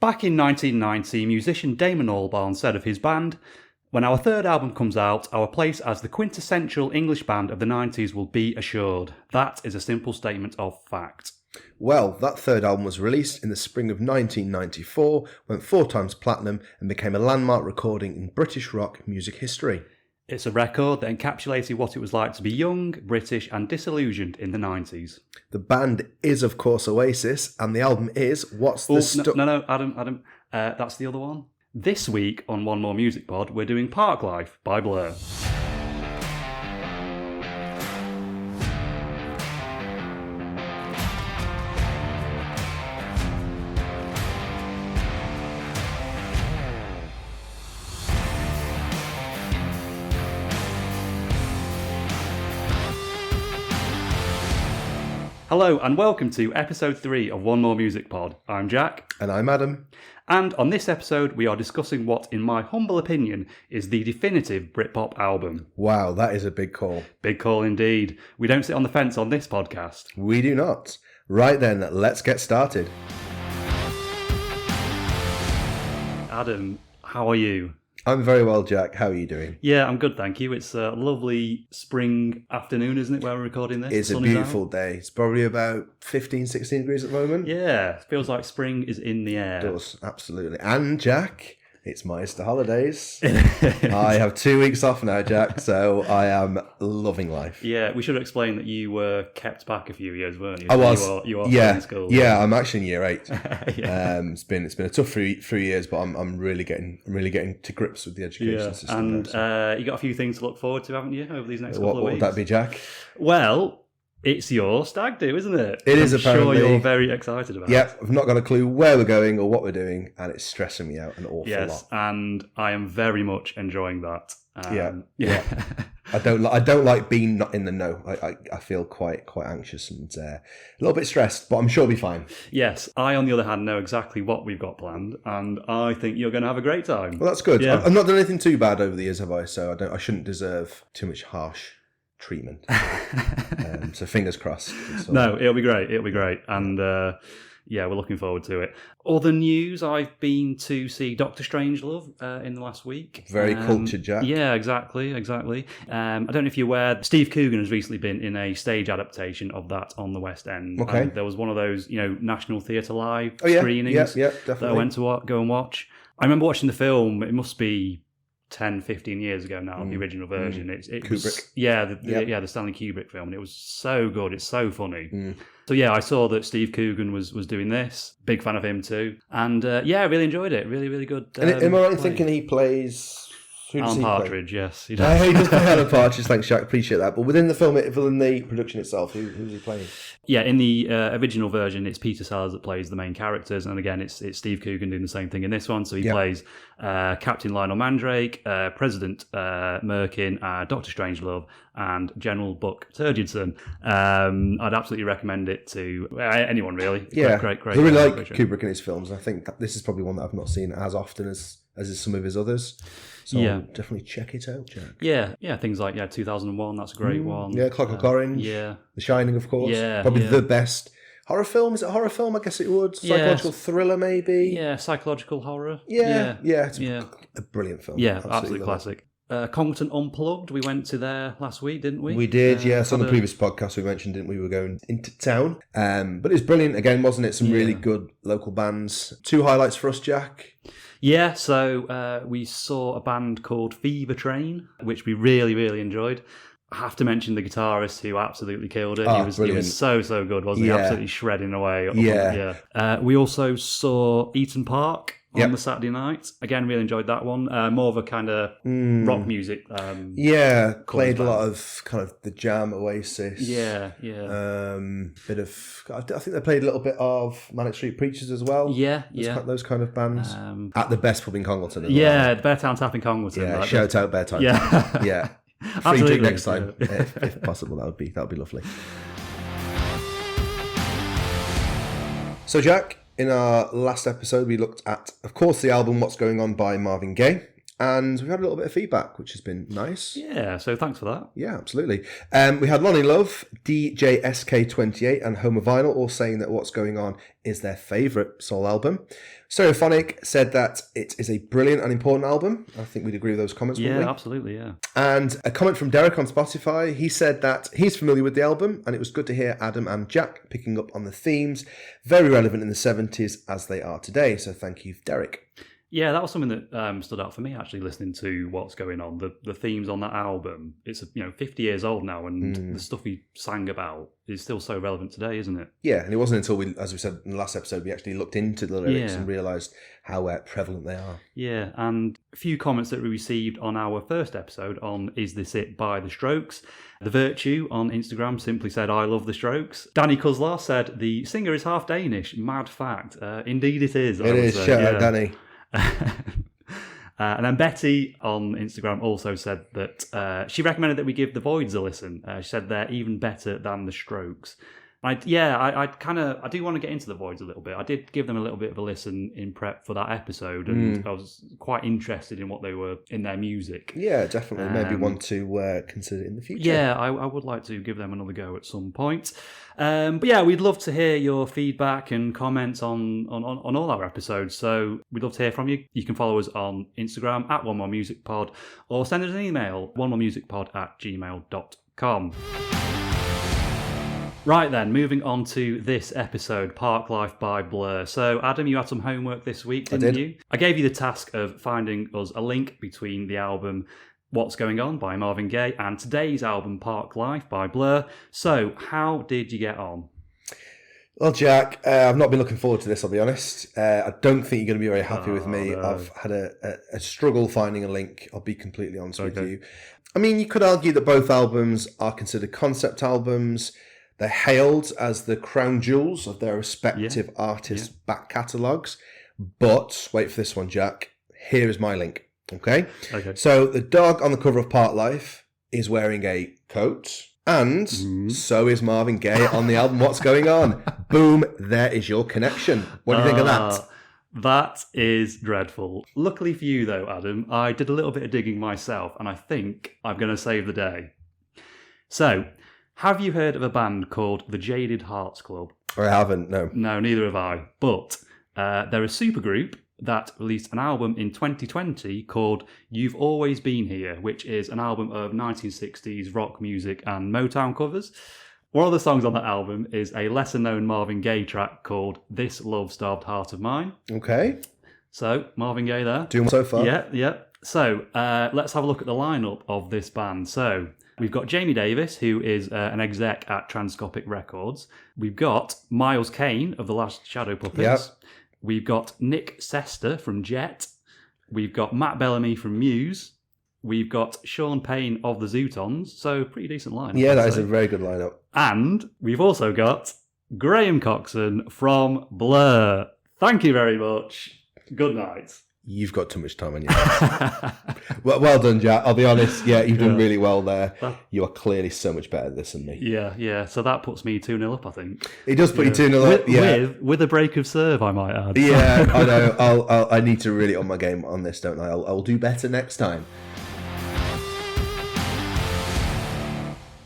Back in 1990, musician Damon Albarn said of his band, "When our third album comes out, our place as the quintessential English band of the 90s will be assured. That is a simple statement of fact." Well, that third album was released in the spring of 1994, went 4 times platinum, and became a landmark recording in British rock music history. It's a record that encapsulated what it was like to be young, British and disillusioned in the 90s. The band is, of course, Oasis, and the album is What's the Stuff... No, Adam, that's the other one. This week on One More Music Pod, we're doing Parklife by Blur. Hello and welcome to episode 3 of One More Music Pod. I'm Jack. And I'm Adam. And on this episode we are discussing what, in my humble opinion, is the definitive Britpop album. Wow, that is a big call. Big call indeed. We don't sit on the fence on this podcast. We do not. Right then, let's get started. Adam, how are you? I'm very well, Jack. How are you doing? Yeah, I'm good, thank you. It's a lovely spring afternoon, isn't it, where we're recording this? It's a beautiful day. It's probably about 15, 16 degrees at the moment. Yeah, it feels like spring is in the air. It does, absolutely. And, Jack, it's my Easter holidays. I have 2 weeks off now, Jack, so I am loving life. Yeah, we should explain that you were kept back a few years, weren't you? I was. You are yeah, in school. Yeah, I'm actually in year 8. Yeah. It's been a tough 3 years, but I'm really getting to grips with the education system. And you got a few things to look forward to, haven't you, over these next couple of weeks? What would that be, Jack? Well, it's your stag do, isn't it? It is, apparently. I'm sure you're very excited about it. Yep, I've not got a clue where we're going or what we're doing, and it's stressing me out an awful lot. Yes, and I am very much enjoying that. Yeah. I don't like being not in the know. I feel quite anxious and a little bit stressed, but I'm sure I'll be fine. Yes, I, on the other hand, know exactly what we've got planned, and I think you're going to have a great time. Well, that's good. Yeah. I've not done anything too bad over the years, have I? So I shouldn't deserve too much harsh treatment. So fingers crossed. No, it'll be great. And yeah, we're looking forward to it. Other news, I've been to see Dr. Strangelove in the last week. Very cultured, Jack. Yeah, exactly. I don't know if you're aware, Steve Coogan has recently been in a stage adaptation of that on the West End. Okay. And there was one of those, National Theatre Live screenings screenings definitely. that I went to go and watch. I remember watching the film, it must be 10, 15 years ago now, the original version. It Kubrick. Was, the Stanley Kubrick film, and it was so good. It's so funny. So yeah, I saw that Steve Coogan was doing this. Big fan of him too, and I really enjoyed it. Really, really good. And am I right in thinking he plays? Alan Partridge, yes. He does play Alan Partridge. Thanks, Jack. Appreciate that. But within the production itself, who's he playing? Yeah, in the original version, it's Peter Sellers that plays the main characters, and again, it's Steve Coogan doing the same thing in this one. So he plays Captain Lionel Mandrake, President Merkin, Dr. Strangelove, and General Buck Turgidson. I'd absolutely recommend it to anyone, really. Yeah, great. I really like Kubrick in his films. I think this is probably one that I've not seen as often as some of his others. So definitely check it out, Jack. Yeah, things like 2001, that's a great one. Yeah, Clockwork Orange. Yeah. The Shining, of course. Yeah. Probably the best horror film. Is it a horror film? I guess it would. Psychological thriller, maybe. Yeah, psychological horror. Yeah. It's a brilliant film. Yeah, absolutely classic. Congleton Unplugged, we went to there last week, didn't we? We did, yes. On the previous podcast we mentioned, didn't we? We were going into town. But it was brilliant again, wasn't it? Some really good local bands. 2 highlights for us, Jack. Yeah, so we saw a band called Fever Train, which we really, really enjoyed. I have to mention the guitarist who absolutely killed it. He was so good, wasn't he? Absolutely shredding away. We also saw Eaton Park on the Saturday night. Again, really enjoyed that one. More of a kind of rock music. Played a lot of kind of the Jam, Oasis. Bit of, I think they played a little bit of Manic Street Preachers as well. Those kind of bands. At the best pub in Congleton as well. The Beartown Tap in Congleton. Yeah, shout out Beartown. Yeah. Free drink next time, if possible. That would be lovely. So, Jack, in our last episode, we looked at, of course, the album What's Going On by Marvin Gaye. And we've had a little bit of feedback, which has been nice. Yeah, so thanks for that. Yeah, absolutely. We had Lonnie Love, DJSK28, and Homer Vinyl all saying that What's Going On is their favourite soul album. Stereophonic said that it is a brilliant and important album. I think we'd agree with those comments, wouldn't we? Yeah, absolutely, yeah. And a comment from Derek on Spotify. He said that he's familiar with the album, and it was good to hear Adam and Jack picking up on the themes, very relevant in the 70s as they are today. So thank you, Derek. Yeah, that was something that stood out for me, actually, listening to What's Going On. The themes on that album, it's 50 years old now, and the stuff he sang about is still so relevant today, isn't it? Yeah, and it wasn't until we, as we said in the last episode, we actually looked into the lyrics and realised how prevalent they are. Yeah, and a few comments that we received on our first episode on Is This It by The Strokes. The Virtue on Instagram simply said, I love The Strokes. Danny Kuslar said, the singer is half Danish. Mad fact. Indeed it is. It is. Shout out, Danny. And then Betty on Instagram also said that she recommended that we give The Voids a listen. She said they're even better than The Strokes. I do want to get into The Voids a little bit. I did give them a little bit of a listen in prep for that episode, and I was quite interested in what they were in their music. Yeah, definitely. Maybe want to consider it in the future. Yeah, I would like to give them another go at some point. But yeah, we'd love to hear your feedback and comments on all our episodes. So we'd love to hear from you. You can follow us on Instagram at onemoremusicpod, or send us an email, onemoremusicpod@gmail.com. Right then, moving on to this episode, Parklife by Blur. So, Adam, you had some homework this week, didn't you? I gave you the task of finding us a link between the album What's Going On by Marvin Gaye and today's album, Parklife by Blur. So, how did you get on? Well, Jack, I've not been looking forward to this, I'll be honest. I don't think you're going to be very happy with me. No. I've had a struggle finding a link, I'll be completely honest with you. I mean, you could argue that both albums are considered concept albums. They're hailed as the crown jewels of their respective artists' back catalogues. But, wait for this one, Jack. Here is my link. Okay? So, the dog on the cover of Parklife is wearing a coat. And so is Marvin Gaye on the album What's Going On. Boom, there is your connection. What do you think of that? That is dreadful. Luckily for you, though, Adam, I did a little bit of digging myself, and I think I'm going to save the day. So, have you heard of a band called the Jaded Hearts Club? I haven't, no. No, neither have I. But they're a supergroup that released an album in 2020 called You've Always Been Here, which is an album of 1960s rock music and Motown covers. One of the songs on that album is a lesser-known Marvin Gaye track called This Love-Starved Heart of Mine. Okay. So, Marvin Gaye there. Doing so far. Yeah. So, let's have a look at the lineup of this band. So, we've got Jamie Davis, who is an exec at Transcopic Records. We've got Miles Kane of the Last Shadow Puppets. Yep. We've got Nick Sester from Jet. We've got Matt Bellamy from Muse. We've got Sean Payne of the Zootons. So, pretty decent lineup. Yeah, that is a very good lineup. And we've also got Graham Coxon from Blur. Thank you very much. Good night. You've got too much time on your hands. well done, Jack. I'll be honest. Yeah, you've done really well there. You are clearly so much better at this than me. Yeah. So that puts me 2-0 up, I think. It does put you 2-0 up, yeah. With a break of serve, I might add. Yeah, I know. I need to really up my game on this, don't I? I'll do better next time.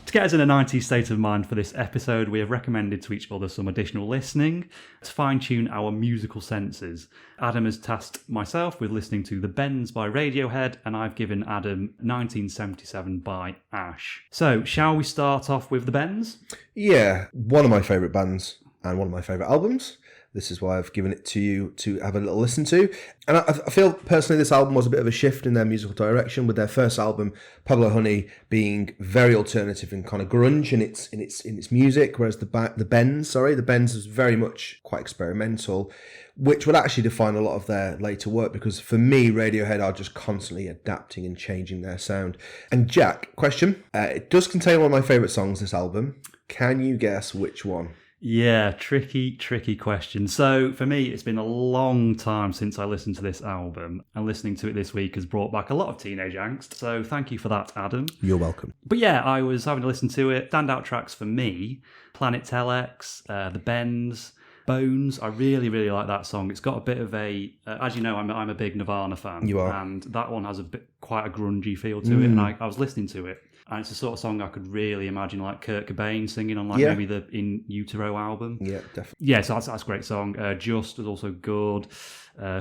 To get us in a 90s state of mind for this episode, we have recommended to each other some additional listening to fine-tune our musical senses. Adam has tasked myself with listening to The Bends by Radiohead, and I've given Adam 1977 by Ash. So, shall we start off with The Bends? Yeah, one of my favourite bands and one of my favourite albums. This is why I've given it to you to have a little listen to. And I feel personally this album was a bit of a shift in their musical direction, with their first album, Pablo Honey, being very alternative and kind of grunge in its music, whereas the Bends was very much quite experimental, which would actually define a lot of their later work, because for me, Radiohead are just constantly adapting and changing their sound. And Jack, question, it does contain one of my favourite songs, this album. Can you guess which one? Yeah, tricky question. So for me, it's been a long time since I listened to this album, and listening to it this week has brought back a lot of teenage angst. So thank you for that, Adam. You're welcome. But yeah, I was having to listen to it. Standout tracks for me, Planet Telex, The Bends, Bones. I really, really like that song. It's got a bit of a, as you know, I'm a big Nirvana fan. You are. And that one has quite a grungy feel to it. And I was listening to it. And it's the sort of song I could really imagine like Kurt Cobain singing on like maybe the In Utero album. Yeah, definitely. Yeah, so that's a great song. Just was also good.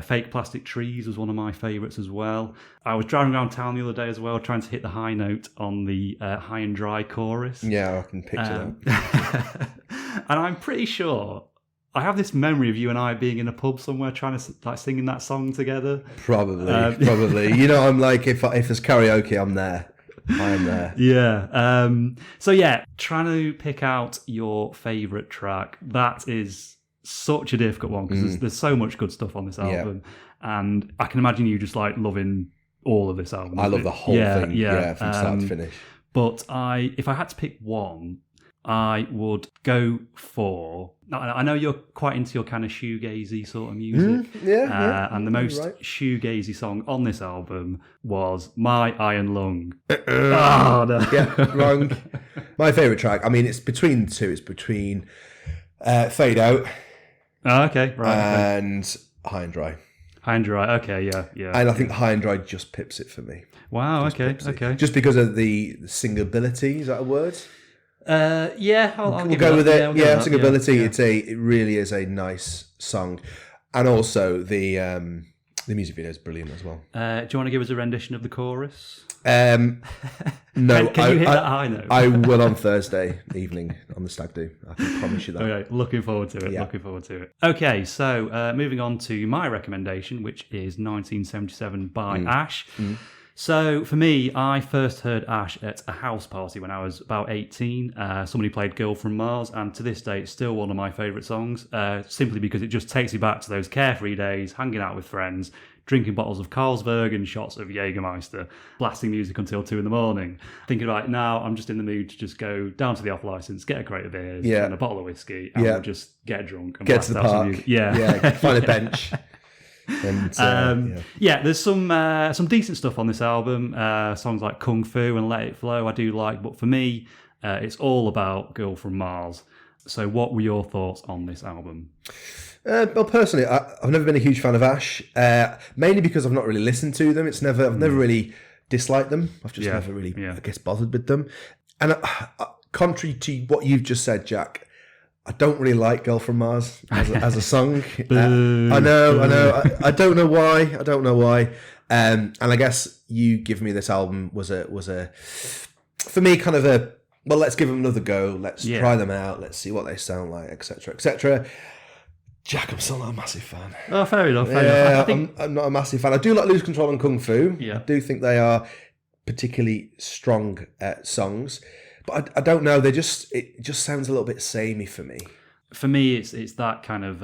Fake Plastic Trees was one of my favourites as well. I was driving around town the other day as well, trying to hit the high note on the High and Dry chorus. Yeah, I can picture that. And I'm pretty sure I have this memory of you and I being in a pub somewhere trying to like singing that song together. Probably. You know, I'm like, if there's karaoke, I'm there. I am there. Yeah. So yeah, trying to pick out your favourite track, that is such a difficult one because there's so much good stuff on this album. And I can imagine you just like loving all of this album. I love the whole thing. Yeah, from start to finish. But if I had to pick one, I would go for... I know you're quite into your kind of shoegazy sort of music. And the most shoegazy song on this album was My Iron Lung. Oh, no. Yeah, wrong. My favourite track, I mean, it's between the two. It's between Fade Out and High and Dry. High and Dry, okay, yeah. And I think High and Dry just pips it for me. Wow, okay. Just because of the singability, is that a word? I'll we'll go with it. Singability. It really is a nice song, and also the music video is brilliant as well. Do you want to give us a rendition of the chorus? No. Can you hit that high note? I will on Thursday evening on the Stag Do. I can promise you that. Okay, looking forward to it. Yeah. Looking forward to it. Okay, so moving on to my recommendation, which is 1977 by Ash. So for me, I first heard Ash at a house party when I was about 18. Somebody played Girl from Mars, and to this day, it's still one of my favourite songs, simply because it just takes me back to those carefree days, hanging out with friends, drinking bottles of Carlsberg and shots of Jägermeister, blasting music until 2 a.m, thinking about now I'm just in the mood to just go down to the off-licence, get a crate of beers and a bottle of whiskey, and we'll just get drunk and get to the park. Some music. Find a bench. And, there's some decent stuff on this album. Songs like Kung Fu and Let It Flow I do like, but for me, it's all about Girl from Mars. So what were your thoughts on this album? Well, personally, I've never been a huge fan of Ash, mainly because I've not really listened to them. I've never really disliked them. I've just never really, I guess, bothered with them. And contrary to what you've just said, Jack, I don't really like Girl from Mars as a song. I know. I don't know why. And I guess you giving me this album was a for me kind of a, well, let's give them another go. Let's try them out. Let's see what they sound like, etc., etc. Jack, I'm still not a massive fan. Oh, fair enough. I'm not a massive fan. I do like Lose Control and Kung Fu. Yeah. I do think they are particularly strong songs. But I don't know. It just sounds a little bit samey for me. For me, it's that kind of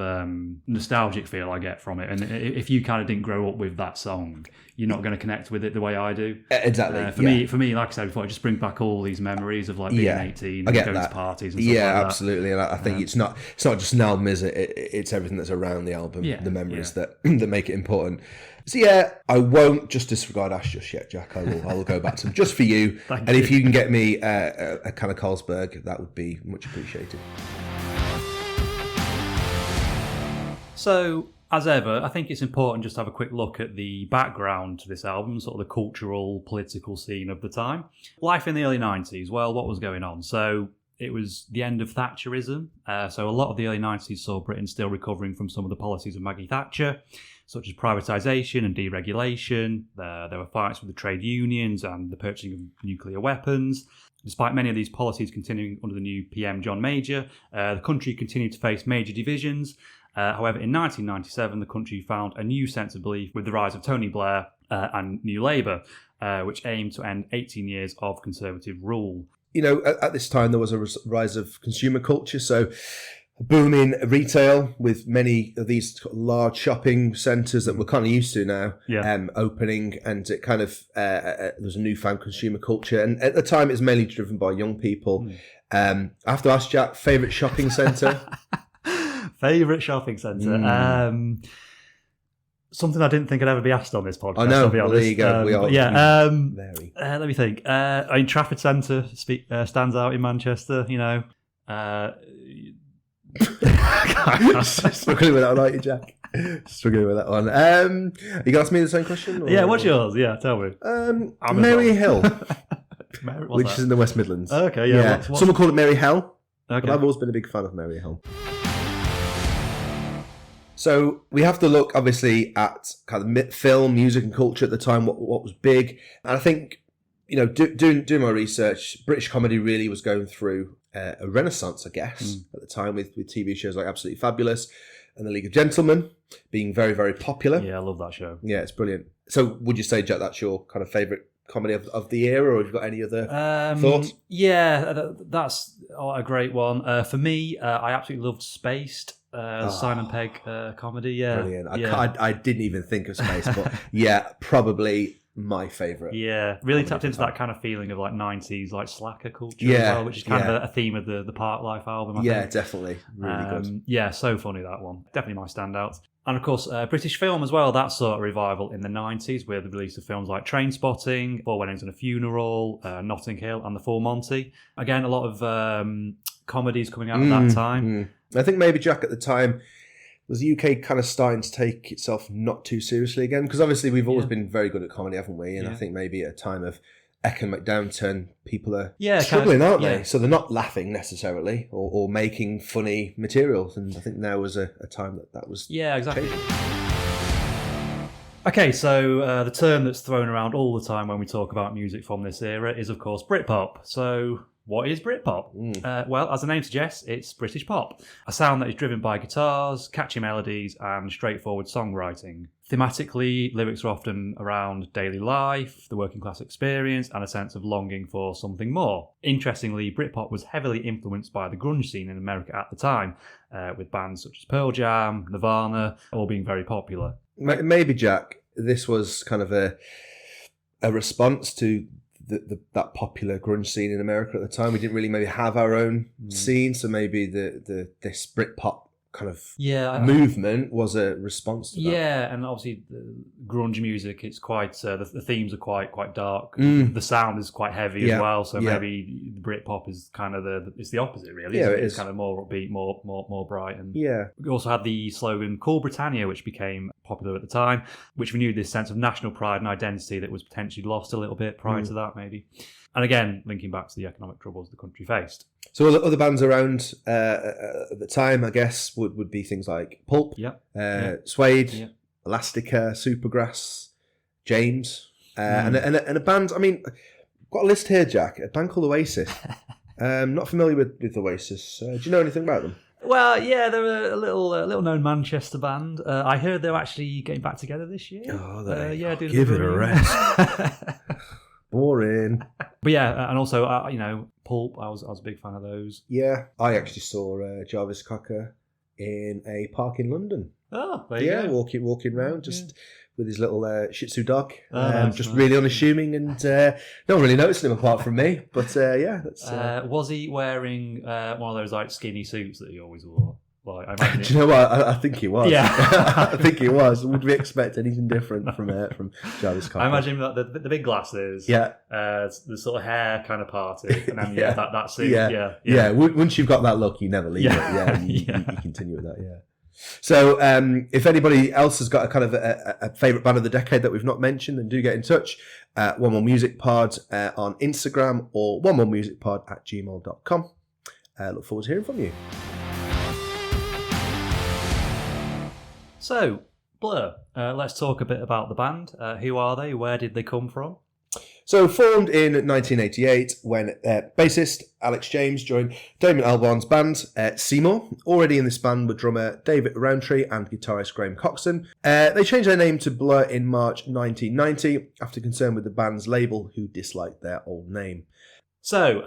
nostalgic feel I get from it. And if you kind of didn't grow up with that song, you're not going to connect with it the way I do. Exactly. For me, like I said before, it just brings back all these memories of like being 18 and going to parties and stuff like that. Absolutely. And I think it's not just an album, is it? It's everything that's around the album, the memories that make it important. So I won't just disregard Ash just yet, Jack. I will go back to them just for you. And if you can get me a kind of Carlsberg, that would be much appreciated. So, as ever, I think it's important just to have a quick look at the background to this album, sort of the cultural, political scene of the time. Life in the early 90s, well, what was going on? So, it was the end of Thatcherism. So, a lot of the early 90s saw Britain still recovering from some of the policies of Maggie Thatcher, such as privatisation and deregulation. There were fights with the trade unions and the purchasing of nuclear weapons. Despite many of these policies continuing under the new PM John Major, the country continued to face major divisions. However, in 1997, the country found a new sense of belief with the rise of Tony Blair and New Labour, which aimed to end 18 years of Conservative rule. You know, at this time, there was a rise of consumer culture, so a boom in retail with many of these large shopping centres that we're kind of used to now opening, and it kind of there was a newfound consumer culture. And at the time, it was mainly driven by young people. I have to ask Jack, favourite shopping centre? Favourite shopping centre? Something I didn't think I'd ever be asked on this podcast. I know. I'll be honest. Well, there you go. We are. Very. Let me think. Trafford Centre stands out in Manchester. You know, Struggling with that one, aren't you, Jack? Struggling with that one. You gonna ask me the same question? Or? Yeah, what's yours? Yeah, tell me. Mary Hill, which that? is in the West Midlands. Okay, yeah. Someone called it Mary Hell, okay. but I've always been a big fan of Mary Hill. So we have to look, obviously, at kind of film, music and culture at the time, what was big. And I think, doing my research, British comedy really was going through a renaissance, I guess, at the time with TV shows like Absolutely Fabulous and The League of Gentlemen being very, very popular. Yeah, I love that show. Yeah, it's brilliant. So would you say, Jack, that's your kind of favourite comedy of the era, or have you got any other thoughts? Yeah, that's a great one. For me, I absolutely loved Spaced. Simon Pegg comedy, yeah. Brilliant. I didn't even think of Space, but yeah, probably my favourite. Yeah, really tapped into that kind of feeling of like 90s like slacker culture as well, which is kind of a theme of the Parklife album, I think. Definitely. Really good. Yeah, so funny, that one. Definitely my standout. And of course, British film as well, that sort of revival in the 90s with the release of films like Trainspotting, Four Weddings and a Funeral, Notting Hill and The Full Monty. Again, a lot of comedies coming out at that time. I think maybe, Jack, at the time, was the UK kind of starting to take itself not too seriously again? Because obviously we've always been very good at comedy, haven't we? And I think maybe at a time of economic downturn, people are struggling, aren't they? So they're not laughing necessarily or making funny materials. And I think now was a time that was exactly. changing. Okay, so the term that's thrown around all the time when we talk about music from this era is, of course, Britpop. So what is Britpop? Well, as the name suggests, it's British pop. A sound that is driven by guitars, catchy melodies, and straightforward songwriting. Thematically, lyrics are often around daily life, the working class experience, and a sense of longing for something more. Interestingly, Britpop was heavily influenced by the grunge scene in America at the time, with bands such as Pearl Jam, Nirvana, all being very popular. Maybe, Jack, this was kind of a response to that popular grunge scene in America at the time. We didn't really maybe have our own scene, so maybe this Britpop kind of movement was a response to that. Yeah, and obviously the grunge music, it's quite the themes are quite dark. The sound is quite heavy as well, so maybe Britpop is kind of it's the opposite, really. Yeah, it's kind of more upbeat, more bright. And we also had the slogan "Call Britannia," which became popular at the time, which renewed this sense of national pride and identity that was potentially lost a little bit prior to that, maybe. And again, linking back to the economic troubles the country faced. So other bands around at the time, I guess, would be things like Pulp, Suede, Elastica, Supergrass, James, and a band. I mean, I've got a list here, Jack. A band called Oasis. Not familiar with Oasis. Do you know anything about them? Well, yeah, they're a little known Manchester band. I heard they're actually getting back together this year. Oh, give it a rest. Boring. But yeah, and also, Pulp, I was a big fan of those. Yeah, I actually saw Jarvis Cocker in a park in London. Oh, there you go. walking around with his little Shih Tzu dog. Just really unassuming, and no one really noticed him apart from me. But that's. Was he wearing one of those like skinny suits that he always wore? Like, I imagine do you know what? I think he was. Yeah, I think he was. Would we expect anything different from Jarvis Cocker? I imagine the big glasses. Yeah. The sort of hair kind of parted, and then that suit. Yeah. Once you've got that look, you never leave it. Yeah. You continue with that. Yeah. So, if anybody else has got a kind of a favourite band of the decade that we've not mentioned, then do get in touch. One More Music Pod on Instagram or onemoremusicpod@gmail.com. Look forward to hearing from you. So, Blur, let's talk a bit about the band. Who are they? Where did they come from? So, formed in 1988 when bassist Alex James joined Damon Albarn's band, Seymour. Already in this band were drummer David Rowntree and guitarist Graham Coxon. They changed their name to Blur in March 1990 after concern with the band's label, who disliked their old name. So,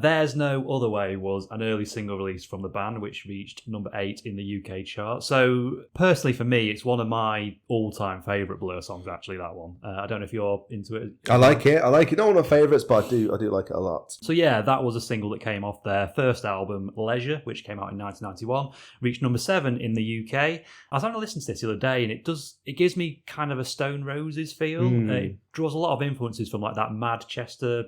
There's No Other Way was an early single release from the band, which reached number 8 in the UK chart. So, personally for me, it's one of my all-time favourite Blur songs, actually, that one. I don't know if you're into it. I like it. Not one of my favourites, but I do like it a lot. So yeah, that was a single that came off their first album, Leisure, which came out in 1991, reached number 7 in the UK. I was having to listen to this the other day, and it gives me kind of a Stone Roses feel. It draws a lot of influences from like that Manchester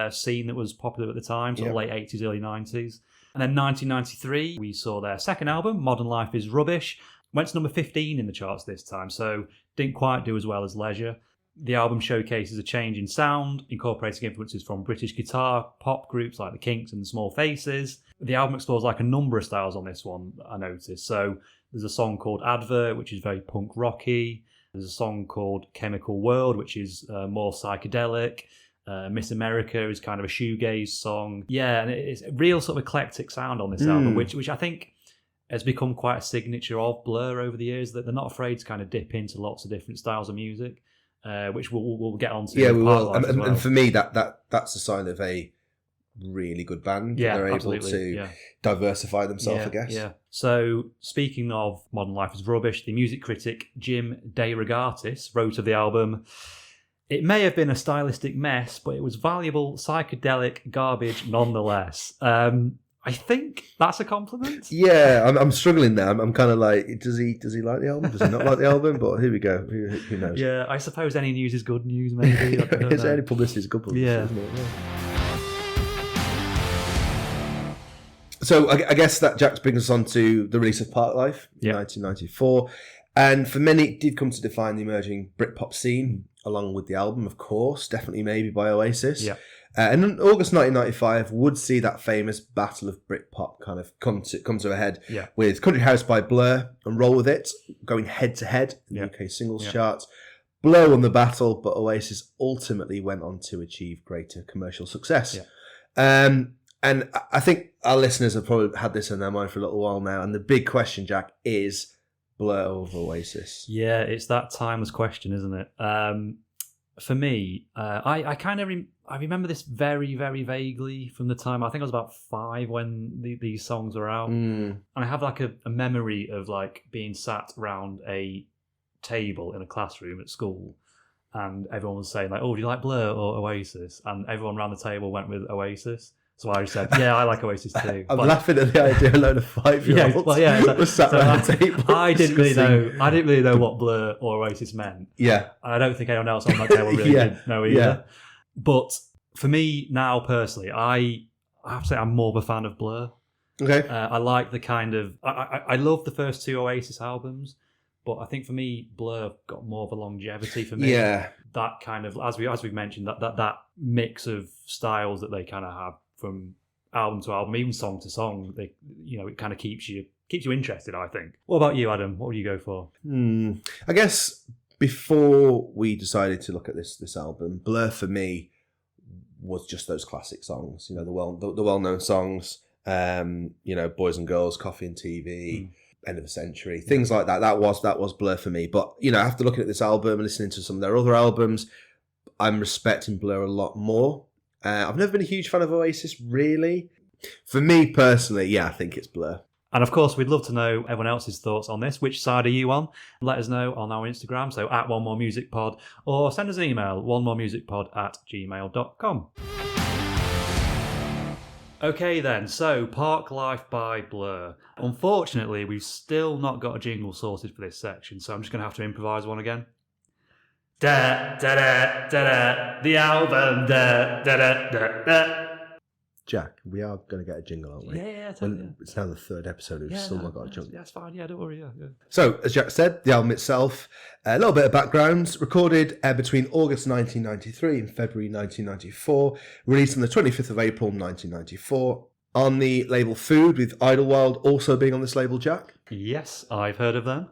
scene that was popular at the time, sort of late 80s, early 90s. And then 1993, we saw their second album, Modern Life is Rubbish. Went to number 15 in the charts this time, so didn't quite do as well as Leisure. The album showcases a change in sound, incorporating influences from British guitar, pop groups like the Kinks and the Small Faces. The album explores like a number of styles on this one, I noticed. So there's a song called Advert, which is very punk rocky. There's a song called Chemical World, which is more psychedelic. Miss America is kind of a shoegaze song. Yeah, and it's a real sort of eclectic sound on this album, which I think has become quite a signature of Blur over the years, that they're not afraid to kind of dip into lots of different styles of music, which we'll get onto. Yeah, we will. And for me, that's a sign of a really good band. Yeah, they're able to diversify themselves, I guess. Yeah. So, speaking of Modern Life is Rubbish, the music critic Jim DeRogatis wrote of the album, "It may have been a stylistic mess, but it was valuable, psychedelic garbage nonetheless." I think that's a compliment. Yeah, I'm struggling there. I'm kind of like, does he like the album? Does he not like the album? But here we go. Who knows? Yeah, I suppose any news is good news, maybe. Any publicity is good publicity, isn't it? Yeah. So I guess that Jack brings us on to the release of Parklife in 1994. And for many, it did come to define the emerging Britpop scene, along with the album, of course, definitely maybe by Oasis. Yeah. And in August 1995 would see that famous battle of Britpop kind of come to a head with Country House by Blur and Roll With It going head to head in the UK singles charts. Blur won the battle, but Oasis ultimately went on to achieve greater commercial success. Yeah. And I think our listeners have probably had this in their mind for a little while now. And the big question, Jack, is Blur over Oasis? Yeah, it's that timeless question, isn't it? For me, I kind of I remember this very, very vaguely from the time, I think I was about 5 when these songs were out. And I have like a memory of like being sat around a table in a classroom at school, and everyone was saying like, "Oh, do you like Blur or Oasis?" And everyone around the table went with Oasis. So I said, "Yeah, I like Oasis too." I'm laughing at the idea a load of 5-year-olds was sat around the table. I didn't really know what Blur or Oasis meant. Yeah, and I don't think anyone else on that table really did know either. Yeah. But for me now personally, I have to say I'm more of a fan of Blur. Okay, I like the kind of I love the first 2 Oasis albums, but I think for me Blur got more of a longevity for me. Yeah, that kind of as we've mentioned that mix of styles that they kind of have from album to album, even song to song, they, it kind of keeps you interested, I think. What about you, Adam? What would you go for? I guess before we decided to look at this album, Blur for me was just those classic songs, the well-known songs, Boys and Girls, Coffee and TV, End of the Century, things like that. That was Blur for me. But, after looking at this album and listening to some of their other albums, I'm respecting Blur a lot more. I've never been a huge fan of Oasis, really. For me personally, I think it's Blur. And of course, we'd love to know everyone else's thoughts on this. Which side are you on? Let us know on our Instagram, so at onemoremusicpod, or send us an email, onemoremusicpod@gmail.com. Okay then, so Parklife by Blur. Unfortunately, we've still not got a jingle sorted for this section, so I'm just going to have to improvise one again. Da da da da da, the album, da da da da da. Jack, we are going to get a jingle, aren't we? Yeah, it's now the 3rd episode, we've still not got a jingle. Yeah, it's fine, don't worry, yeah. So, as Jack said, the album itself, a little bit of background, recorded between August 1993 and February 1994, released on the 25th of April 1994, on the label Food, with Idlewild also being on this label, Jack. Yes, I've heard of them.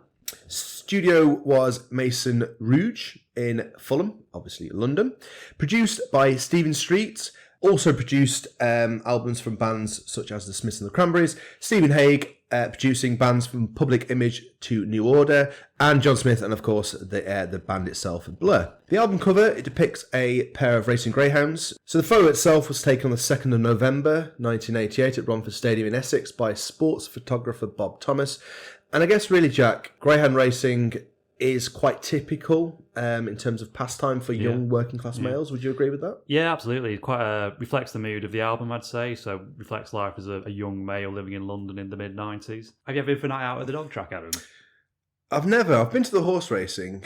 Studio was Mason Rouge in Fulham, obviously London. Produced by Stephen Street. Also produced albums from bands such as The Smiths and the Cranberries. Stephen Hague producing bands from Public Image to New Order. And John Smith and, of course, the band itself, Blur. The album cover, it depicts a pair of racing greyhounds. So the photo itself was taken on the 2nd of November 1988 at Romford Stadium in Essex by sports photographer Bob Thomas. And I guess really, Jack, greyhound racing is quite typical in terms of pastime for young working class males. Would you agree with that? Yeah, absolutely. It quite reflects the mood of the album, I'd say. So reflects life as a young male living in London in the mid-90s. Have you ever been for a night out at the dog track, Adam? I've never. I've been to the horse racing,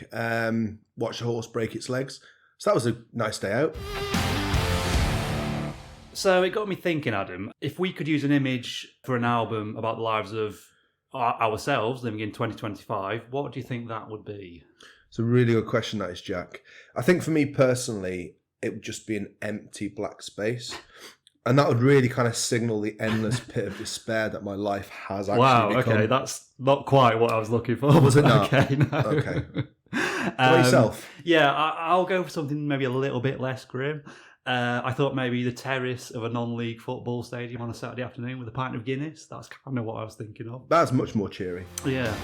watched a horse break its legs. So that was a nice day out. So it got me thinking, Adam, if we could use an image for an album about the lives of ourselves living in 2025, what do you think that would be? It's a really good question, that is, Jack. I think for me personally, it would just be an empty black space. And that would really kind of signal the endless pit of despair that my life has actually become. Okay, that's not quite what I was looking for. Was it not? Okay, no. Okay. What about yourself? Yeah, I'll go for something maybe a little bit less grim. I thought maybe the terrace of a non-league football stadium on a Saturday afternoon with a pint of Guinness. That's kind of what I was thinking of. That's much more cheery. Yeah.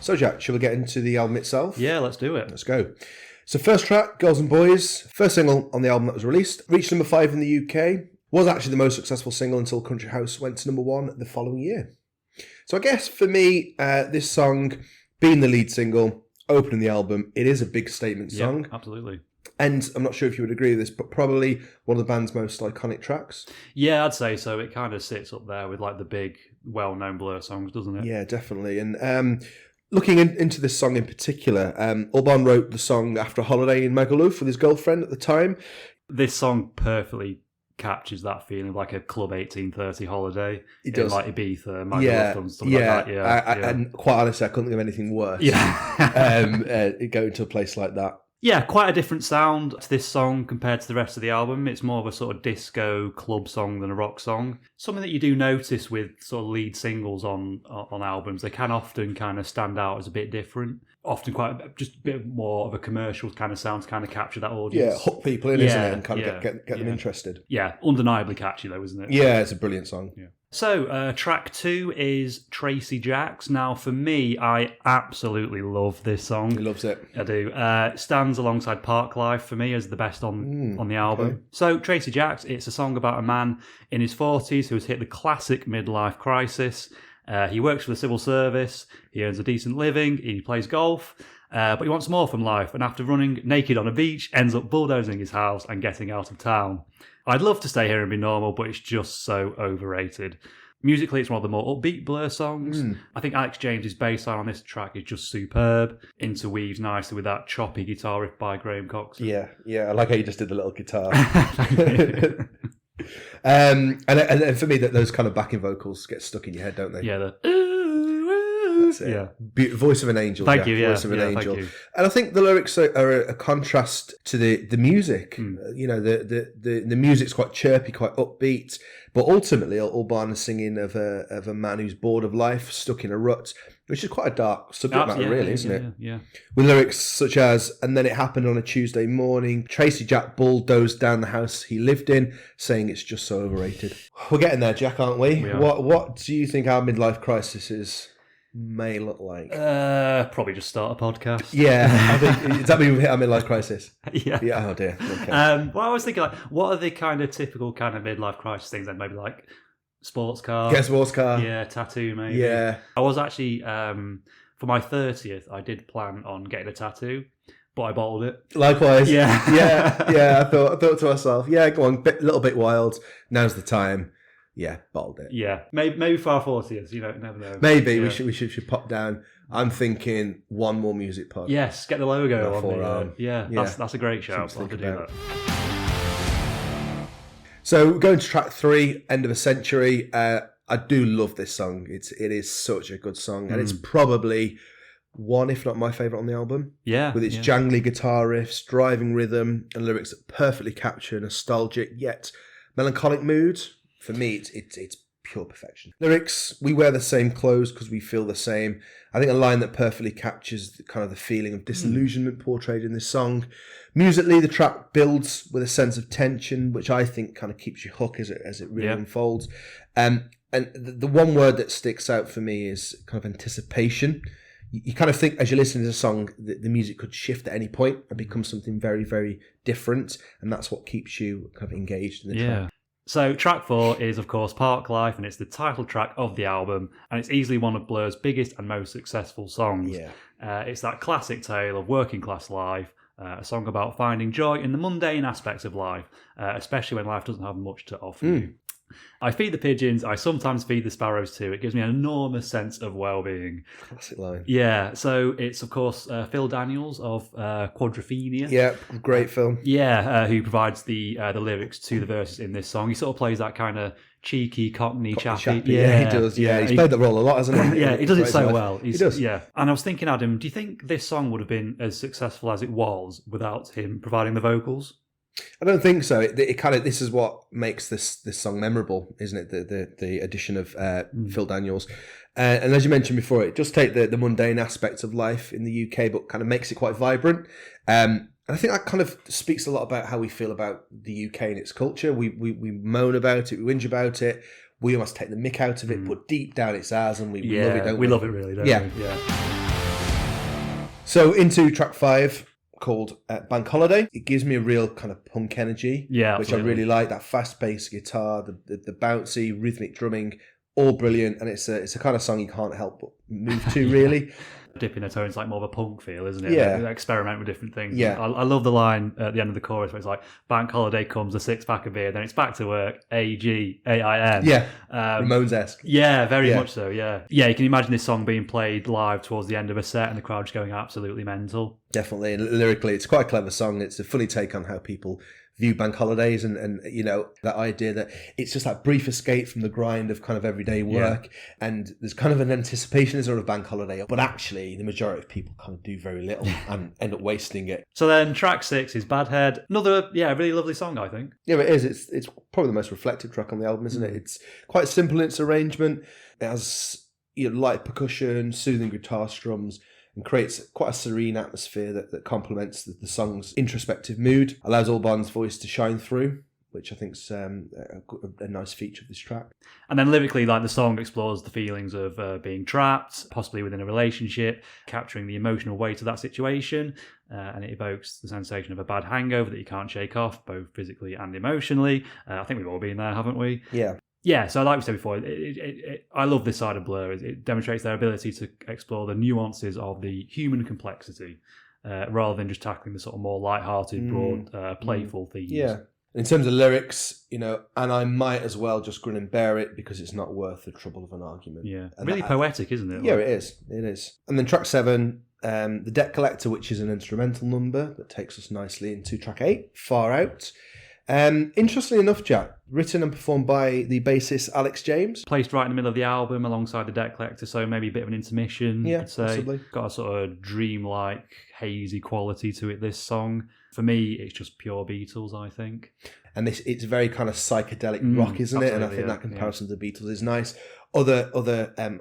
So, Jack, shall we get into the album itself? Yeah, let's do it. Let's go. So first track, Girls and Boys, first single on the album that was released, reached number 5 in the UK, was actually the most successful single until Country House went to number 1 the following year. So I guess for me, this song, being the lead single, opening the album, it is a big statement song. Yeah, absolutely. And I'm not sure if you would agree with this, but probably one of the band's most iconic tracks. Yeah, I'd say so. It kind of sits up there with like the big, well-known Blur songs, doesn't it? Yeah, definitely. And looking into this song in particular, Albarn wrote the song after a holiday in Magaluf with his girlfriend at the time. This song perfectly captures that feeling of like a Club 1830 holiday. It does. In like Ibiza, Magaluf and stuff like that. Yeah, and quite honestly, I couldn't think of anything worse. Yeah. Going to a place like that. Yeah, quite a different sound to this song compared to the rest of the album. It's more of a sort of disco club song than a rock song. Something that you do notice with sort of lead singles on albums, they can often kind of stand out as a bit different. Often quite just a bit more of a commercial kind of sound to kind of capture that audience. Yeah, hook people in, isn't it? And kind of get them interested. Yeah, undeniably catchy though, isn't it? Yeah, it's a brilliant song. Yeah. So, track 2 is Tracy Jacks. Now, for me, I absolutely love this song. He loves it. I do. It stands alongside Parklife for me as the best on the album. Okay. So, Tracy Jacks, it's a song about a man in his 40s who has hit the classic midlife crisis. He works for the civil service, he earns a decent living, he plays golf, but he wants more from life, and after running naked on a beach, ends up bulldozing his house and getting out of town. I'd love to stay here and be normal, but it's just so overrated. Musically, it's one of the more upbeat Blur songs. I think Alex James's bass line on this track is just superb. Interweaves nicely with that choppy guitar riff by Graham Coxon. Yeah, I like how you just did the little guitar. And for me, those kind of backing vocals get stuck in your head, don't they? Yeah, That's it. Yeah. Voice of an angel. Thank you. Voice of an angel. And I think the lyrics are a contrast to the music. You know, the music's quite chirpy, quite upbeat, but ultimately, Albarn is singing of a man who's bored of life, stuck in a rut, which is quite a dark subject matter, really, isn't it? Yeah. With lyrics such as, and then it happened on a Tuesday morning, Tracy Jack bulldozed down the house he lived in, saying it's just so overrated. We're getting there, Jack, aren't we? What do you think our midlife crises may look like? Probably just start a podcast. Yeah, I think, does that mean we've hit our midlife crisis? Yeah. Oh dear. Okay. Well, I was thinking, like, what are the kind of typical kind of midlife crisis things then? Maybe like sports car. Get a sports car. Yeah, tattoo maybe. Yeah. I was actually, for my 30th, I did plan on getting a tattoo, but I bottled it. Likewise. Yeah. yeah. I thought to myself, yeah, go on, little bit wild. Now's the time. Yeah, bottled it. Yeah, maybe for our 40th, you know, never know. Maybe we should pop down. I'm thinking One More Music Pod. Yes, get the logo on forearm. Yeah, that's a great shout. I'll have to do that. So going to track 3, End of a Century. I do love this song. It is such a good song, and it's probably one, if not my favourite on the album. Yeah, with its jangly guitar riffs, driving rhythm, and lyrics that perfectly capture a nostalgic yet melancholic mood. For me, it's pure perfection. Lyrics: we wear the same clothes because we feel the same. I think a line that perfectly captures the feeling of disillusionment portrayed in this song. Musically, the track builds with a sense of tension, which I think kind of keeps you hooked as it really unfolds. And the one word that sticks out for me is kind of anticipation. You kind of think as you listen to the song that the music could shift at any point and become something very, very different, and that's what keeps you kind of engaged in the track. So track 4 is, of course, Parklife, and it's the title track of the album, and it's easily one of Blur's biggest and most successful songs. It's that classic tale of working class life, a song about finding joy in the mundane aspects of life, especially when life doesn't have much to offer you. I feed the pigeons, I sometimes feed the sparrows too. It gives me an enormous sense of well-being. Classic line. Yeah, so it's, of course, Phil Daniels of Quadrophenia. Yeah, great film. Yeah, who provides the lyrics to the verses in this song. He sort of plays that kind of cheeky, cockney chappy. Yeah, he does. Yeah, he's played that role a lot, hasn't he? Yeah, he does it so well. He does. Yeah, and I was thinking, Adam, do you think this song would have been as successful as it was without him providing the vocals? I don't think so. It kind of, this is what makes this song memorable, isn't it? The addition of Phil Daniels, and as you mentioned before, it does take the mundane aspects of life in the UK, but kind of makes it quite vibrant. And I think that kind of speaks a lot about how we feel about the UK and its culture. We moan about it, we whinge about it, we almost take the mick out of it, but deep down it's ours, and we love it, don't we? We love it really, don't we? Yeah. So into track 5. Called Bank Holiday. It gives me a real kind of punk energy, which I really like. That fast-paced guitar, the bouncy rhythmic drumming, all brilliant, and it's a kind of song you can't help but move to, really. Dipping their toe into like more of a punk feel, isn't it? Yeah. They experiment with different things. Yeah. I love the line at the end of the chorus where it's like, bank holiday comes, a 6-pack of beer, then it's back to work, AGAIN. Yeah, Ramones-esque. Yeah, very much so, yeah. Yeah, you can imagine this song being played live towards the end of a set and the crowd just going absolutely mental. Definitely, and lyrically, it's quite a clever song. It's a funny take on how people view bank holidays and you know, that idea that it's just that brief escape from the grind of kind of everyday work, and there's kind of an anticipation of a bank holiday, but actually the majority of people kind of do very little and end up wasting it. So then track 6 is Bad Head. Another really lovely song, I think. Yeah, it is. It's probably the most reflective track on the album, isn't it? It's quite simple in its arrangement. It has light percussion, soothing guitar strums, and creates quite a serene atmosphere that complements the song's introspective mood, allows Albarn's voice to shine through, which I think is a nice feature of this track. And then lyrically, like, the song explores the feelings of being trapped, possibly within a relationship, capturing the emotional weight of that situation, and it evokes the sensation of a bad hangover that you can't shake off, both physically and emotionally. I think we've all been there, haven't we? Yeah. Yeah, so like we said before, I love this side of Blur. It demonstrates their ability to explore the nuances of the human complexity, rather than just tackling the sort of more light-hearted, broad, playful themes. Yeah. In terms of lyrics, and I might as well just grin and bear it because it's not worth the trouble of an argument. Yeah, and really poetic, isn't it? Yeah, it is. It is. And then track 7, The Debt Collector, which is an instrumental number that takes us nicely into track 8, Far Out. Interestingly enough, Jack, written and performed by the bassist Alex James. Placed right in the middle of the album alongside The Debt Collector, so maybe a bit of an intermission, yeah, I'd say. Possibly. Got a sort of dreamlike, hazy quality to it, this song. For me, it's just pure Beatles, I think. And it's very kind of psychedelic rock, isn't it? And I think that comparison to the Beatles is nice. Other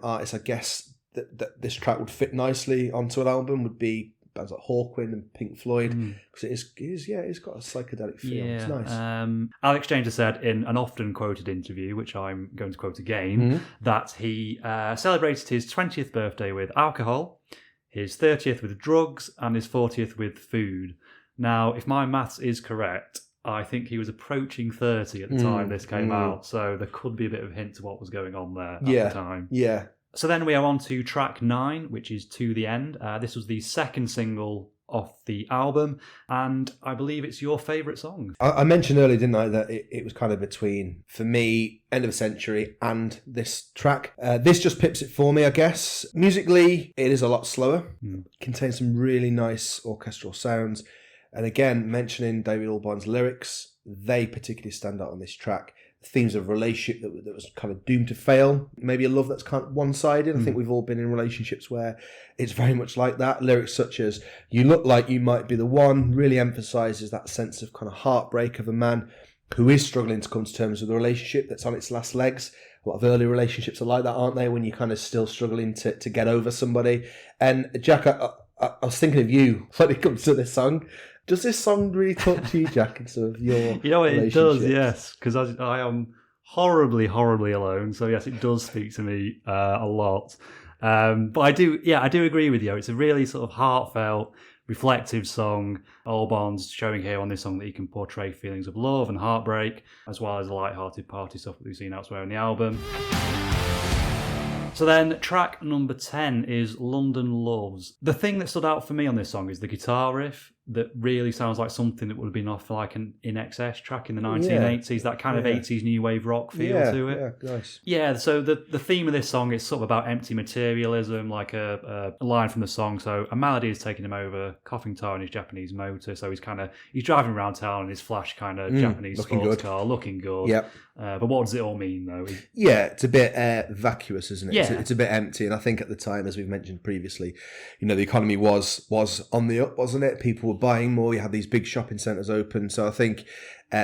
artists, I guess, that this track would fit nicely onto an album would be bands like Hawkwind and Pink Floyd, because it's got a psychedelic feel. Yeah. It's nice. Alex James has said in an often quoted interview, which I'm going to quote again, that he celebrated his 20th birthday with alcohol, his 30th with drugs, and his 40th with food. Now, if my maths is correct, I think he was approaching 30 at the time this came out, so there could be a bit of a hint to what was going on there at the time. Yeah. So then we are on to track 9, which is To the End. This was the second single off the album, and I believe it's your favourite song. I mentioned earlier, didn't I, that it was kind of between, for me, End of a Century and this track. This just pips it for me, I guess. Musically, it is a lot slower. Contains some really nice orchestral sounds. And again, mentioning David Albarn's lyrics, they particularly stand out on this track. Themes of relationship that was kind of doomed to fail. Maybe a love that's kind of one-sided. I think we've all been in relationships where it's very much like that. Lyrics such as, you look like you might be the one, really emphasises that sense of kind of heartbreak of a man who is struggling to come to terms with a relationship that's on its last legs. A lot of early relationships are like that, aren't they? When you're kind of still struggling to get over somebody. And Jack, I was thinking of you when it comes to this song. Does this song really talk to you, Jack, in sort of your it does, yes, because I am horribly, horribly alone. So yes, it does speak to me a lot. But I do agree with you. It's a really sort of heartfelt, reflective song. Albarn's showing here on this song that he can portray feelings of love and heartbreak, as well as the light-hearted party stuff that we've seen elsewhere in the album. So then track number 10 is London Loves. The thing that stood out for me on this song is the guitar riff. that really sounds like something that would have been off like an In Excess track in the 1980s, that kind of 80s new wave rock feel to it. Yeah, nice. Yeah, so the theme of this song is sort of about empty materialism, like a line from the song. So a malady is taking him over, coughing tar in his Japanese motor. So he's driving around town in his flash kind of Japanese sports car, looking good. Yep. But what does it all mean, though? Yeah, it's a bit vacuous, isn't it? Yeah. It's a bit empty. And I think at the time, as we've mentioned previously, the economy was on the up, wasn't it? People were buying more. You had these big shopping centres open. So I think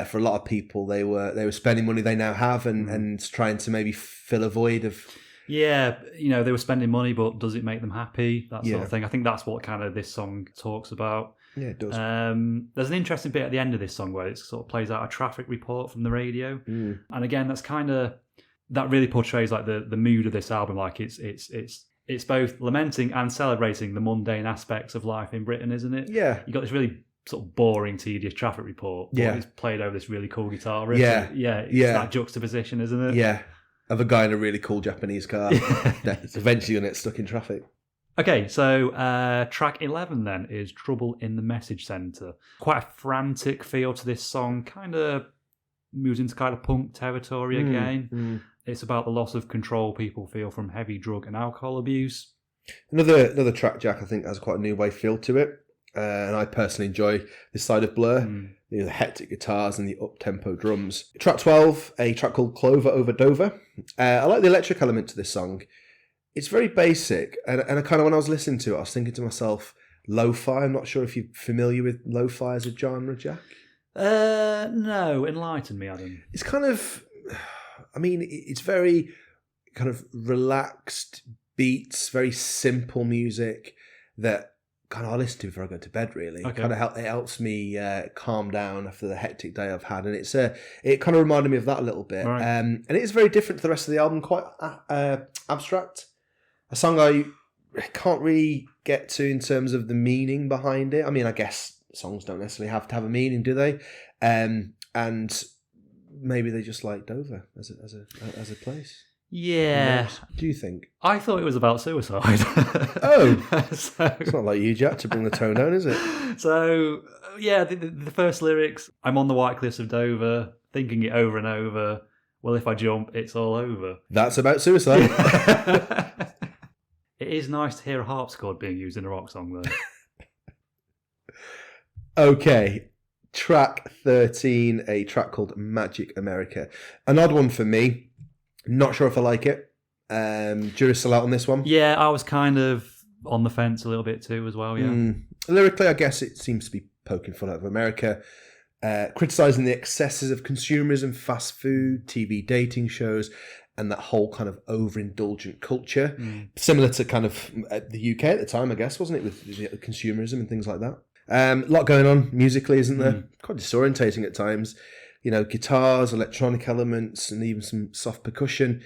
for a lot of people, they were spending money they now have and trying to maybe fill a void of... Yeah, they were spending money, but does it make them happy? That sort of thing. I think that's what kind of this song talks about. Yeah, it does. There's an interesting bit at the end of this song where it sort of plays out a traffic report from the radio. And again, that really portrays like the mood of this album. Like it's both lamenting and celebrating the mundane aspects of life in Britain, isn't it? Yeah. You got this really sort of boring, tedious traffic report. But it's played over this really cool guitar riff. It's that juxtaposition, isn't it? Yeah. Of a guy in a really cool Japanese car. It's eventually going to get stuck in traffic. Okay, so track 11 then is Trouble in the Message Centre. Quite a frantic feel to this song, kind of moves into kind of punk territory again. It's about the loss of control people feel from heavy drug and alcohol abuse. Another track, Jack, I think has quite a new wave feel to it. And I personally enjoy this side of Blur, the hectic guitars and the up-tempo drums. Track 12, a track called Clover Over Dover. I like the electric element to this song. It's very basic, and I kind of, when I was listening to it, I was thinking to myself, lo-fi. I'm not sure if you're familiar with lo-fi as a genre, Jack. No, enlighten me, Adam. It's kind of, it's very kind of relaxed beats, very simple music that kind of I listen to before I go to bed, really. Okay. It helps me calm down after the hectic day I've had, and it kind of reminded me of that a little bit. Right. And it is very different to the rest of the album, quite abstract. A song I can't really get to in terms of the meaning behind it. I mean, I guess songs don't necessarily have to have a meaning, do they? And maybe they just like Dover as a place. Yeah. Do you think? I thought it was about suicide. Oh. It's not like you, Jack, to bring the tone down, is it? So, yeah, the first lyrics, I'm on the white cliffs of Dover, thinking it over and over. Well, if I jump, it's all over. That's about suicide. It is nice to hear a harpsichord being used in a rock song, though. Okay. Track 13, a track called Magic America. An odd one for me. Not sure if I like it. Do you sell out on this one? Yeah, I was kind of on the fence a little bit too as well, yeah. Lyrically, I guess it seems to be poking fun out of America. Criticising the excesses of consumerism, fast food, TV dating shows, and that whole kind of overindulgent culture. Similar to kind of the UK at the time, I guess, wasn't it? With consumerism and things like that. A lot going on musically, isn't there? Quite disorientating at times. Guitars, electronic elements, and even some soft percussion.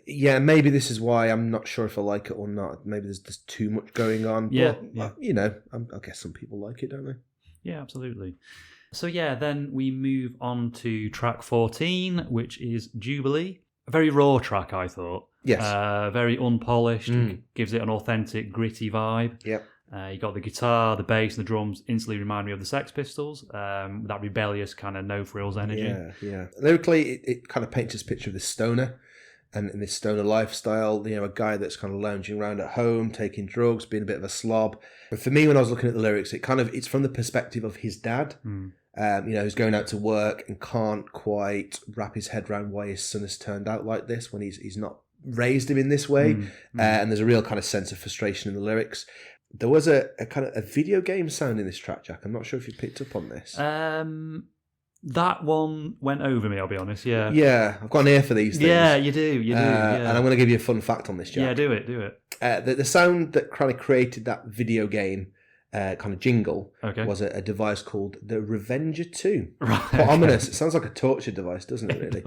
Yeah, maybe this is why I'm not sure if I like it or not. Maybe there's just too much going on. But, I guess some people like it, don't they? Yeah, absolutely. So yeah, then we move on to track 14, which is Jubilee. A very raw track, I thought. Yes. Very unpolished, gives it an authentic, gritty vibe. Yep. You got the guitar, the bass, and the drums instantly remind me of the Sex Pistols. That rebellious kind of no-frills energy. Yeah. Lyrically, it kind of paints this picture of this stoner and this stoner lifestyle. A guy that's kind of lounging around at home, taking drugs, being a bit of a slob. But for me, when I was looking at the lyrics, it's from the perspective of his dad. Who's going out to work and can't quite wrap his head around why his son has turned out like this when he's not raised him in this way. And there's a real kind of sense of frustration in the lyrics. There was a kind of a video game sound in this track, Jack. I'm not sure if you picked up on this. That one went over me, I'll be honest, yeah. Yeah, I've got an ear for these things. Yeah, you do, yeah. And I'm going to give you a fun fact on this, Jack. Yeah, do it. The sound that kind of created that video game kind of jingle was a device called the Revenger 2. Right. Quite ominous. It sounds like a torture device, doesn't it,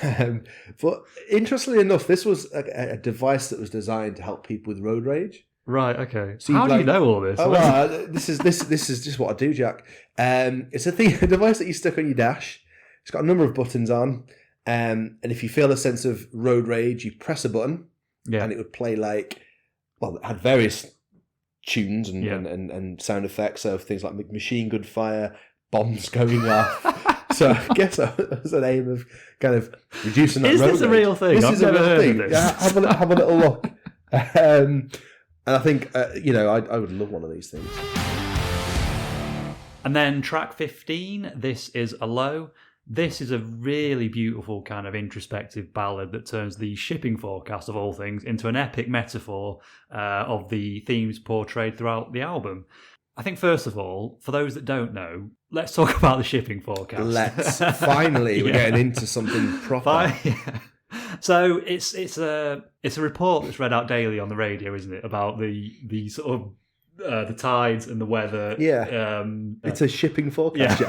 really? But interestingly enough, this was a device that was designed to help people with road rage. Right, okay. So how do you know all this? Oh, well, this is just what I do, Jack. It's a device that you stick on your dash. It's got a number of buttons on. And if you feel a sense of road rage, you press a button and it would play it had various tunes and sound effects, so things like machine gun fire, bombs going off. So I guess that was an aim of kind of reducing that. Is this a real thing? This is a real thing. Yeah, have a little look. And I think I would love one of these things. And then track 15, This Is a Low. This is a really beautiful kind of introspective ballad that turns the shipping forecast of all things into an epic metaphor of the themes portrayed throughout the album. I think, first of all, for those that don't know, let's talk about the shipping forecast. Let's. Finally, we're getting into something proper. So it's a report that's read out daily on the radio, isn't it, about the sort of the tides and the weather. Yeah. It's a shipping forecast.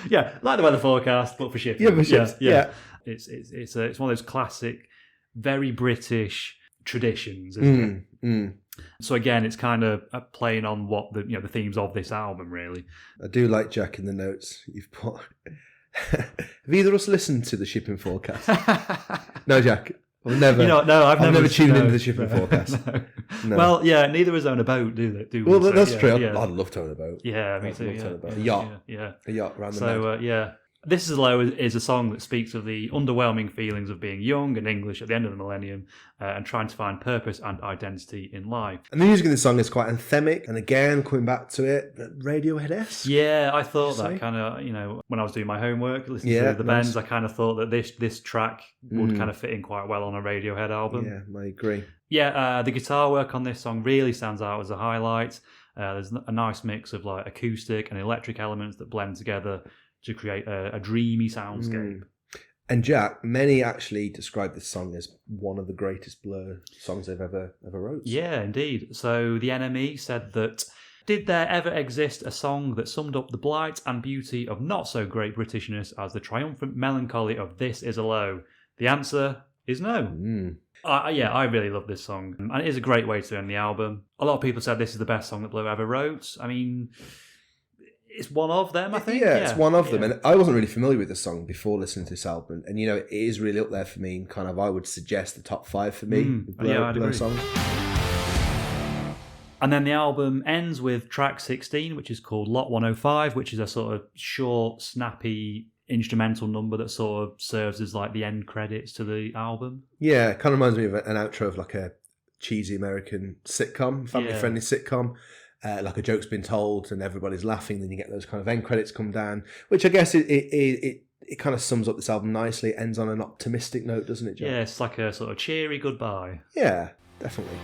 Yeah, like the weather forecast, but for shipping. Yeah, for ships. Yeah. It's one of those classic, very British traditions, isn't it? So again, it's kind of playing on what the themes of this album, really. I do like, Jack, in the notes you've put. Have either of us listened to the shipping forecast? No, Jack. I've never. I've never tuned into the shipping forecast. No. Well, yeah, neither of us own a boat, do they? Well, that's true. Yeah. I'd love to own a boat. Yeah, me too. A yacht. Yeah. A yacht around the yeah. This Is Low is a song that speaks of the underwhelming feelings of being young and English at the end of the millennium and trying to find purpose and identity in life. And the music in the song is quite anthemic, and again, coming back to it, Radiohead-esque. Yeah, I thought that kind of, when I was doing my homework, listening to the Bends, I kind of thought that this track would kind of fit in quite well on a Radiohead album. Yeah, I agree. Yeah, the guitar work on this song really stands out as a highlight. There's a nice mix of like acoustic and electric elements that blend together to create a dreamy soundscape. And Jack, many actually describe this song as one of the greatest Blur songs they've ever wrote. Yeah, indeed. So the NME said that, did there ever exist a song that summed up the blight and beauty of not so great Britishness as the triumphant melancholy of This Is a Low? The answer is no. I really love this song, and it is a great way to end the album. A lot of people said this is the best song that Blur ever wrote. I mean, it's one of them, I think. Yeah, it's one of them. And I wasn't really familiar with the song before listening to this album. And, it is really up there for me. And kind of, I would suggest the top 5 for me. Blur songs. And then the album ends with track 16, which is called Lot 105, which is a sort of short, snappy instrumental number that sort of serves as like the end credits to the album. Yeah, it kind of reminds me of an outro of like a cheesy American sitcom, family-friendly sitcom. Like a joke's been told and everybody's laughing, then you get those kind of end credits come down, which I guess it kind of sums up this album nicely. It ends on an optimistic note, doesn't it, John? Yeah, it's like a sort of cheery goodbye. Yeah, definitely.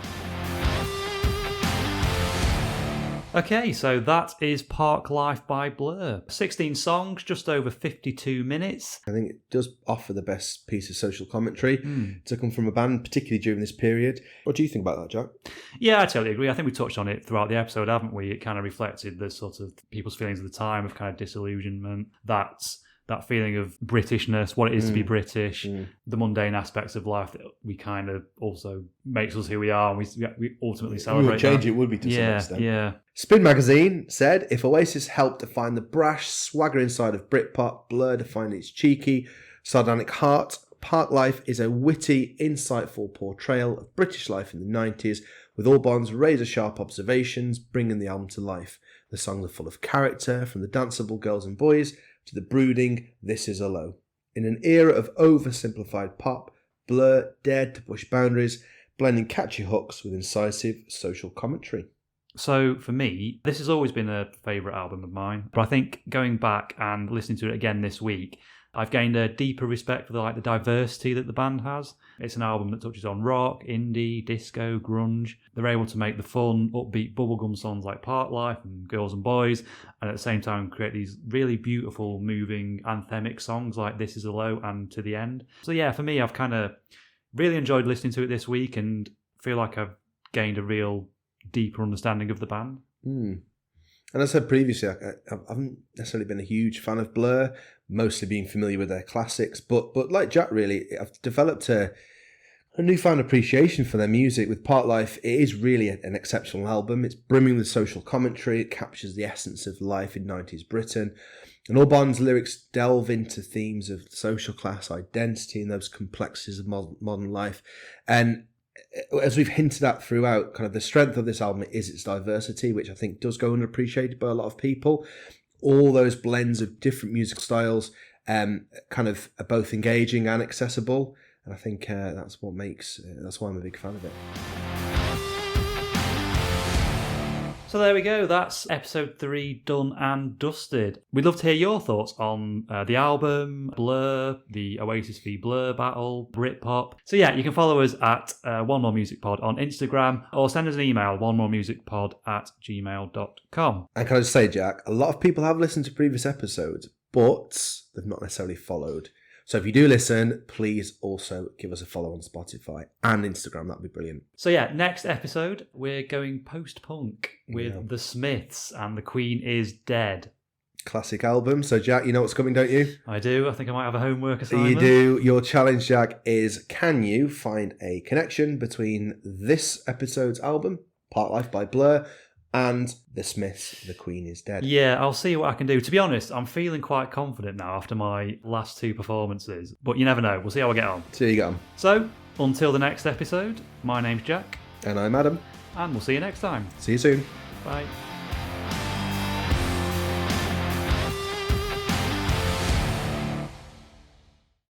Okay, so that is Parklife by Blur. 16 songs, just over 52 minutes. I think it does offer the best piece of social commentary to come from a band, particularly during this period. What do you think about that, Jack? Yeah, I totally agree. I think we touched on it throughout the episode, haven't we? It kind of reflected the sort of people's feelings at the time of kind of disillusionment, that feeling of Britishness, what it is to be British, the mundane aspects of life that we kind of also makes us who we are, and we ultimately celebrate. We would change it, would be to some extent. Yeah. Spin Magazine said, if Oasis helped define the brash, swaggering side of Britpop, Blur defined its cheeky, sardonic heart, Parklife is a witty, insightful portrayal of British life in the 90s, with Albarn's razor-sharp observations bringing the album to life. The songs are full of character, from the danceable girls and boys to the brooding This Is a Low. In an era of oversimplified pop, Blur dared to push boundaries, blending catchy hooks with incisive social commentary. So for me, this has always been a favourite album of mine, but I think going back and listening to it again this week, I've gained a deeper respect for the diversity that the band has. It's an album that touches on rock, indie, disco, grunge. They're able to make the fun, upbeat bubblegum songs like Parklife and Girls and Boys, and at the same time create these really beautiful, moving, anthemic songs like This Is a Low and To the End. So yeah, for me, I've kind of really enjoyed listening to it this week and feel like I've gained a real deeper understanding of the band. And as I said previously, I haven't necessarily been a huge fan of Blur, mostly being familiar with their classics, but like Jack, really, I've developed a newfound appreciation for their music. With Parklife, it is really an exceptional album. It's brimming with social commentary. It captures the essence of life in 90s Britain. And Albarn's lyrics delve into themes of social class, identity, and those complexities of modern life. And as we've hinted at throughout, kind of the strength of this album is its diversity, which I think does go underappreciated by a lot of people. All those blends of different musical styles kind of are both engaging and accessible. And I think that's why I'm a big fan of it. So there we go, that's episode 3 done and dusted. We'd love to hear your thoughts on the album, Blur, the Oasis v Blur battle, Britpop. So yeah, you can follow us at onemoremusicpod on Instagram, or send us an email, onemoremusicpod@gmail.com. And can I just say, Jack, a lot of people have listened to previous episodes, but they've not necessarily followed. So if you do listen, please also give us a follow on Spotify and Instagram. That'd be brilliant. So yeah, next episode, we're going post-punk with The Smiths and The Queen is Dead. Classic album. So Jack, you know what's coming, don't you? I do. I think I might have a homework assignment. You do. Your challenge, Jack, is can you find a connection between this episode's album, Parklife by Blur, and The Smiths, The Queen is Dead? Yeah, I'll see what I can do. To be honest, I'm feeling quite confident now after my last 2 performances. But you never know. We'll see how I get on. See how you get on. So, until the next episode, my name's Jack. And I'm Adam. And we'll see you next time. See you soon. Bye.